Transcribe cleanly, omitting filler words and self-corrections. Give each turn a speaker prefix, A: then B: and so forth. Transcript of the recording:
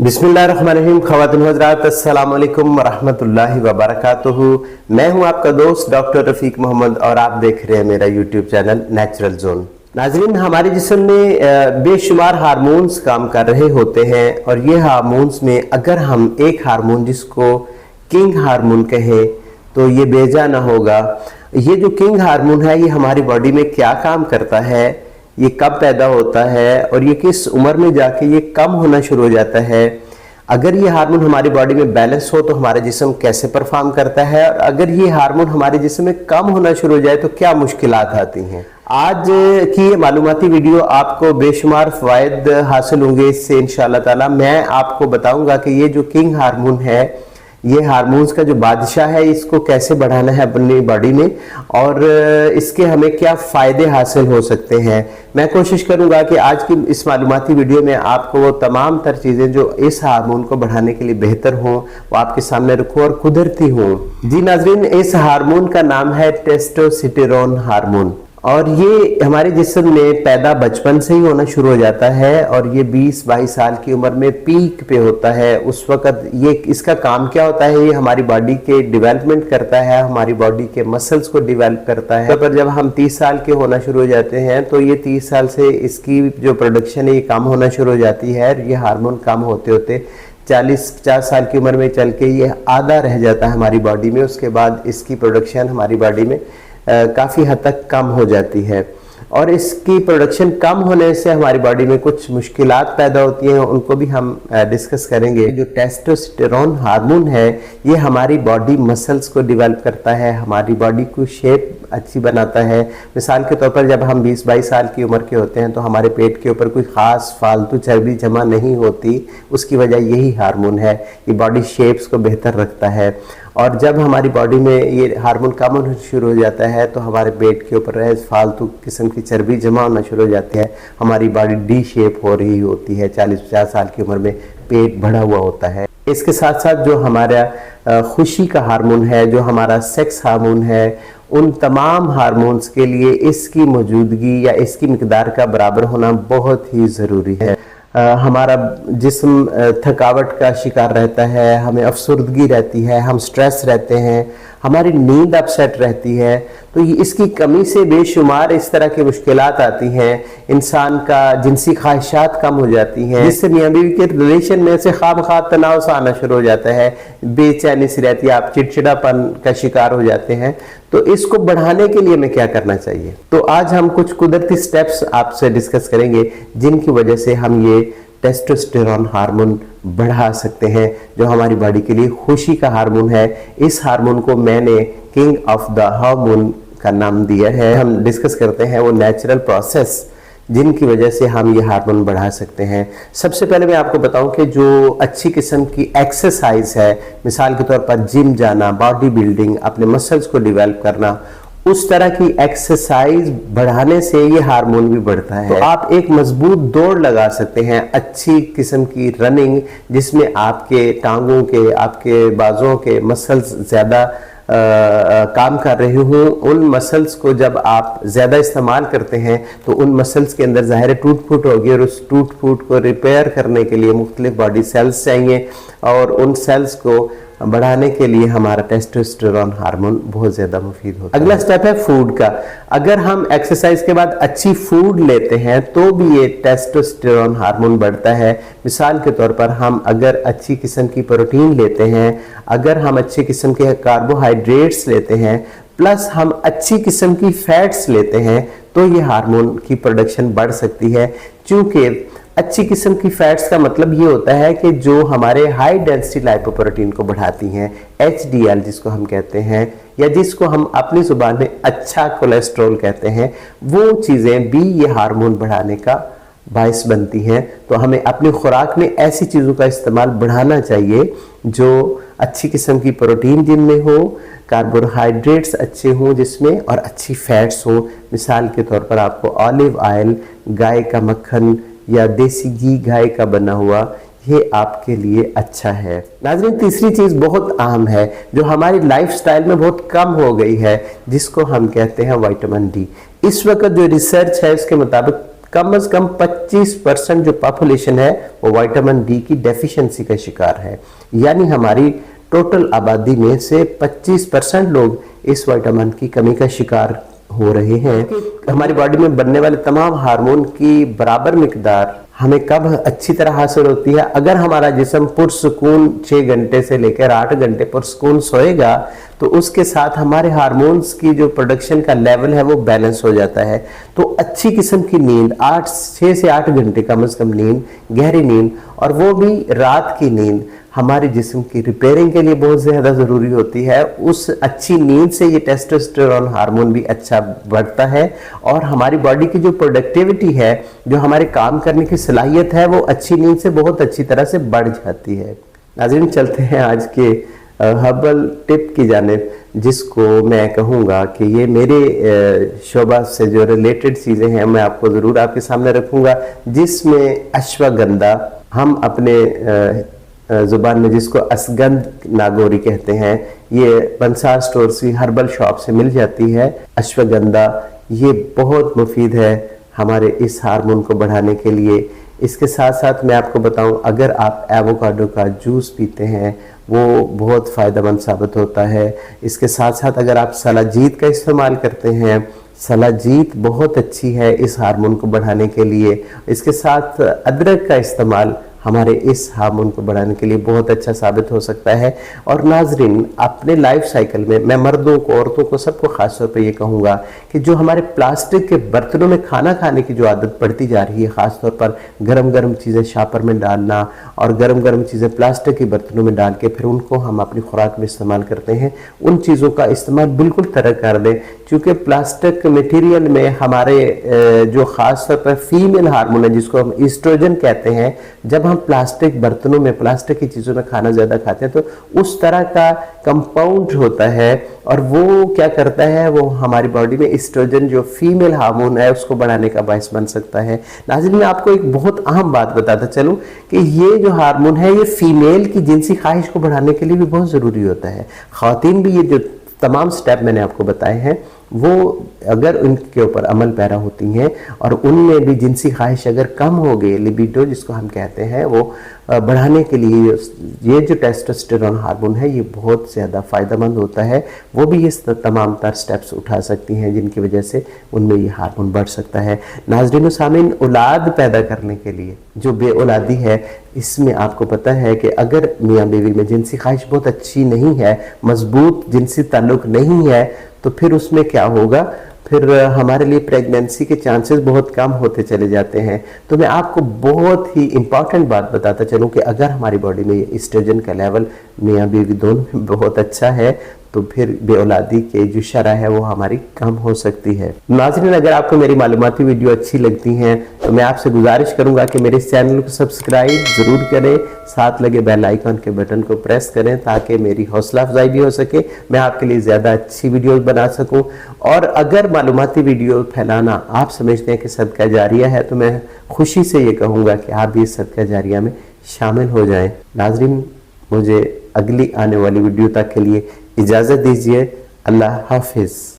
A: बिस्मिल्लाहिर्रहमानिर्रहीम। ख़वातीन व हज़रात, अस्सलाम वालेकुम वरहमतुल्लाहि वबरकातुहू। मैं हूं आपका दोस्त डॉक्टर रफ़ीक मोहम्मद और आप देख रहे हैं मेरा यूट्यूब चैनल नेचुरल जोन। नाज़रीन, हमारे जिस्म में बेशुमार हार्मोन्स काम कर रहे होते हैं और ये हार्मोन्स में अगर हम एक हार्मोन जिसको किंग हार्मोन कहें तो ये बेजा ना होगा। ये जो किंग हार्मोन है ये हमारी बॉडी में क्या काम करता है, ये कब पैदा होता है और ये किस उम्र में जाके ये कम होना शुरू हो जाता है। अगर ये हार्मोन हमारी बॉडी में बैलेंस हो तो हमारा जिस्म कैसे परफॉर्म करता है, और अगर ये हार्मोन हमारे जिस्म में कम होना शुरू हो जाए तो क्या मुश्किलात आती हैं। आज की ये मालूमाती वीडियो आपको बेशुमार फ़वाइद हासिल होंगे इससे इंशाअल्लाह ताला। मैं आपको बताऊंगा कि ये जो किंग हार्मोन है, ये हार्मोन्स का जो बादशाह है, इसको कैसे बढ़ाना है अपनी बॉडी में और इसके हमें क्या फ़ायदे हासिल हो सकते हैं। मैं कोशिश करूंगा कि आज की इस मालूमाती वीडियो में आपको वो तमाम तर चीज़ें जो इस हार्मोन को बढ़ाने के लिए बेहतर हों वो आपके सामने रखूं और कुदरती हों। जी नाज़रीन, इस हार्मोन का नाम है टेस्टोस्टेरोन हार्मोन और ये हमारे जिस्म में पैदा बचपन से ही होना शुरू हो जाता है और ये 20-22 साल की उम्र में पीक पे होता है। उस वक़्त ये इसका काम क्या होता है, ये हमारी बॉडी के डेवलपमेंट करता है, हमारी बॉडी के मसल्स को डेवलप करता है। पर जब हम 30 साल के होना शुरू हो जाते हैं तो ये 30 साल से इसकी जो प्रोडक्शन है ये कम होना शुरू हो जाती है। ये हार्मोन कम होते होते 40-50 साल की उम्र में चल के ये आधा रह जाता है हमारी बॉडी में। उसके बाद इसकी प्रोडक्शन हमारी बॉडी में काफ़ी हद तक कम हो जाती है और इसकी प्रोडक्शन कम होने से हमारी बॉडी में कुछ मुश्किलात पैदा होती हैं, उनको भी हम डिस्कस करेंगे। जो टेस्टोस्टेरोन हार्मोन है ये हमारी बॉडी मसल्स को डेवलप करता है, हमारी बॉडी को शेप अच्छी बनाता है। मिसाल के तौर पर जब हम 20-22 साल की उम्र के होते हैं तो हमारे पेट के ऊपर कोई ख़ास फालतू चर्बी जमा नहीं होती, उसकी वजह यही हार्मोन है। ये बॉडी शेप्स को बेहतर रखता है और जब हमारी बॉडी में ये हार्मोन कम होना शुरू हो जाता है तो हमारे पेट के ऊपर फालतू किस्म की चर्बी जमा होना शुरू हो जाती है। हमारी बॉडी डी शेप हो रही होती है। 40-50 साल की उम्र में पेट बढ़ा हुआ होता है। इसके साथ साथ जो हमारा खुशी का हार्मोन है, जो हमारा सेक्स हार्मोन है, उन तमाम हार्मोन्स के लिए इसकी मौजूदगी या इसकी मिकदार का बराबर होना बहुत ही ज़रूरी है। हमारा जिस्म थकावट का शिकार रहता है, हमें अफसरदगी रहती है, हम स्ट्रेस रहते हैं, हमारी नींद अपसेट रहती है। तो इसकी कमी से बेशुमार इस तरह की मुश्किलात आती हैं। इंसान का जिनसी ख्वाहिशात कम हो जाती हैं, जिससे मियाँ बीवी के रिलेशन में से खामखा तनाव सा आना शुरू हो जाता है, बेचैनी सी रहती है, आप चिड़चिड़ापन का शिकार हो जाते हैं। तो इसको बढ़ाने के लिए हमें क्या करना चाहिए, तो आज हम कुछ कुदरती स्टेप्स आपसे डिस्कस करेंगे जिनकी वजह से हम ये टेस्टोस्टेरोन हार्मोन बढ़ा सकते हैं, जो हमारी बॉडी के लिए खुशी का हार्मोन है। इस हार्मोन को मैंने किंग ऑफ द हार्मोन का नाम दिया है। हम डिस्कस करते हैं वो नेचुरल प्रोसेस जिनकी वजह से हम ये हार्मोन बढ़ा सकते हैं। सबसे पहले मैं आपको बताऊं कि जो अच्छी किस्म की एक्सरसाइज है, मिसाल के तौर पर जिम जाना, बॉडी बिल्डिंग, अपने मसल्स को डेवलप करना, उस तरह की एक्सरसाइज बढ़ाने से ये हार्मोन भी बढ़ता है। तो आप एक मजबूत दौड़ लगा सकते हैं, अच्छी किस्म की रनिंग जिसमें आपके टांगों के, आपके बाजुओं के मसल्स ज़्यादा काम कर रहे हों। उन मसल्स को जब आप ज़्यादा इस्तेमाल करते हैं तो उन मसल्स के अंदर ज़ाहिर टूट फूट होगी और उस टूट फूट को रिपेयर करने के लिए मुख्तलिफ बॉडी सेल्स चाहिए और उन सेल्स को बढ़ाने के लिए हमारा टेस्टोस्टेरोन हार्मोन बहुत ज़्यादा मुफीद होता है। अगला स्टेप है फूड का। अगर हम एक्सरसाइज के बाद अच्छी फूड लेते हैं तो भी ये टेस्टोस्टेरोन हार्मोन बढ़ता है। मिसाल के तौर पर हम अगर अच्छी किस्म की प्रोटीन लेते हैं, अगर हम अच्छी किस्म के कार्बोहाइड्रेट्स लेते हैं, प्लस हम अच्छी किस्म की फैट्स लेते हैं तो ये हार्मोन की प्रोडक्शन बढ़ सकती है। चूँकि अच्छी किस्म की फैट्स का मतलब ये होता है कि जो हमारे हाई डेंसिटी लाइपोप्रोटीन को बढ़ाती हैं, HDL जिसको हम कहते हैं या जिसको हम अपनी जुबान में अच्छा कोलेस्ट्रॉल कहते हैं, वो चीज़ें भी ये हार्मोन बढ़ाने का बायस बनती हैं। तो हमें अपनी खुराक में ऐसी चीज़ों का इस्तेमाल बढ़ाना चाहिए जो अच्छी किस्म की प्रोटीन जिनमें हो, कार्बोहाइड्रेट्स अच्छे हों जिसमें, और अच्छी फैट्स हों। मिसाल के तौर पर आपको ऑलिव ऑयल, गाय का मक्खन या देसी घी गाय का बना हुआ, ये आपके लिए अच्छा है। नाज़रीन, तीसरी चीज़ बहुत अहम है जो हमारी लाइफस्टाइल में बहुत कम हो गई है, जिसको हम कहते हैं विटामिन डी। इस वक्त जो रिसर्च है उसके मुताबिक कम से कम 25% जो पॉपुलेशन है वो विटामिन डी की डेफिशिएंसी का शिकार है। यानी हमारी टोटल आबादी में से 25% लोग इस विटामिन की कमी का शिकार हो रहे हैं। हमारी बॉडी में बनने वाले तमाम हार्मोन की बराबर मिकदार हमें कब अच्छी तरह हासिल होती है, अगर हमारा जिस्म पुरसुकून 6 घंटे से लेकर 8 घंटे पुरसुकून सोएगा तो उसके साथ हमारे हार्मोन्स की जो प्रोडक्शन का लेवल है वो बैलेंस हो जाता है। तो अच्छी किस्म की नींद 6 से 8 घंटे कम से कम नींद, गहरी नींद, और वो भी रात की नींद हमारे जिस्म की रिपेयरिंग के लिए बहुत ज़्यादा ज़रूरी होती है। उस अच्छी नींद से ये टेस्टोस्टेरोन हार्मोन भी अच्छा बढ़ता है और हमारी बॉडी की जो प्रोडक्टिविटी है, जो हमारे काम करने की सलाहियत है, वो अच्छी नींद से बहुत अच्छी तरह से बढ़ जाती है। नाज़रीन, चलते हैं आज के हर्बल टिप की जानिब, जिसको मैं कहूँगा कि ये मेरे शोबा से जो रिलेटेड चीज़ें हैं मैं आपको ज़रूर आपके सामने रखूँगा, जिसमें अश्वगंधा, हम अपने ज़ुबान में जिसको असगंध नागौरी कहते हैं, ये पंसार स्टोर्स की हर्बल शॉप से मिल जाती है। अश्वगंधा ये बहुत मुफीद है हमारे इस हार्मोन को बढ़ाने के लिए। इसके साथ साथ मैं आपको बताऊं, अगर आप एवोकाडो का जूस पीते हैं वो बहुत फ़ायदेमंद साबित होता है। इसके साथ साथ अगर आप सलाजीत का इस्तेमाल करते हैं, सलाजीत बहुत अच्छी है इस हार्मोन को बढ़ाने के लिए। इसके साथ अदरक का इस्तेमाल हमारे इस हार्मोन को बढ़ाने के लिए बहुत अच्छा साबित हो सकता है। और नाजरीन, अपने लाइफ साइकिल में मैं मर्दों को, औरतों को, सबको खास तौर पे ये कहूँगा कि जो हमारे प्लास्टिक के बर्तनों में खाना खाने की जो आदत बढ़ती जा रही है, ख़ास तौर पर गरम गरम चीज़ें शापर में डालना और गरम गरम चीज़ें प्लास्टिक के बर्तनों में डाल के फिर उनको हम अपनी खुराक में इस्तेमाल करते हैं, उन चीज़ों का इस्तेमाल बिल्कुल तरक कर दें। क्योंकि प्लास्टिक मटीरियल में हमारे जो ख़ास तौर पर फीमेल हार्मोन है, जिसको हम ईस्ट्रोजन कहते हैं, जब हम प्लास्टिक बर्तनों में, प्लास्टिक की चीज़ों में खाना ज़्यादा खाते हैं तो उस तरह का कंपाउंड होता है और वो क्या करता है, वो हमारी बॉडी में ईस्ट्रोजन जो फीमेल हार्मोन है उसको बढ़ाने का बायस बन सकता है। नाज़रीन, मैं आपको एक बहुत अहम बात बताता चलूँ कि ये जो हार्मोन है ये फीमेल की जिनसी ख्वाहिश को बढ़ाने के लिए भी बहुत ज़रूरी होता है। ख़वातीन भी ये जो तमाम स्टेप मैंने आपको बताए हैं वो अगर उनके ऊपर अमल पैरा होती हैं और उनमें भी जिनसी ख्वाहिश अगर कम हो गई, लिबिडो जिसको हम कहते हैं, वो बढ़ाने के लिए ये जो टेस्टोस्टेरोन हार्मोन है ये बहुत ज़्यादा फ़ायदेमंद होता है। वो भी ये तमाम तर स्टेप्स उठा सकती हैं जिनकी वजह से उनमें ये हार्मोन बढ़ सकता है। नाज़रीन सामीन, औलाद पैदा करने के लिए जो बे औलादी है, इसमें आपको पता है कि अगर मियाँ बीवी में जिनसी ख्वाहिश बहुत अच्छी नहीं है, मजबूत जिनसी ताल्लुक़ नहीं है, तो फिर उसमें क्या होगा, फिर हमारे लिए प्रेगनेंसी के चांसेस बहुत कम होते चले जाते हैं। तो मैं आपको बहुत ही इम्पॉर्टेंट बात बताता चलूँ कि अगर हमारी बॉडी में ईस्ट्रोजन का लेवल मियाँ बीवी दोनों में बहुत अच्छा है तो फिर बेऔलादी के जो शरह है वो हमारी कम हो सकती है। नाज़रीन, अगर आपको मेरी मालूमाती वीडियो अच्छी लगती हैं तो मैं आपसे गुजारिश करूंगा कि मेरे इस चैनल को सब्सक्राइब ज़रूर करें, साथ लगे बेल आइकन के बटन को प्रेस करें ताकि मेरी हौसला अफजाई भी हो सके, मैं आपके लिए ज़्यादा अच्छी वीडियोस बना सकूं। और अगर मालूमाती वीडियो फैलाना आप समझते हैं कि सदका जारिया है तो मैं खुशी से ये कहूँगा कि आप भी इस सदका जारिया में शामिल हो जाएँ। नाज़रीन, मुझे अगली आने वाली वीडियो तक के लिए इजाज़त दीजिए। अल्लाह हाफिज़।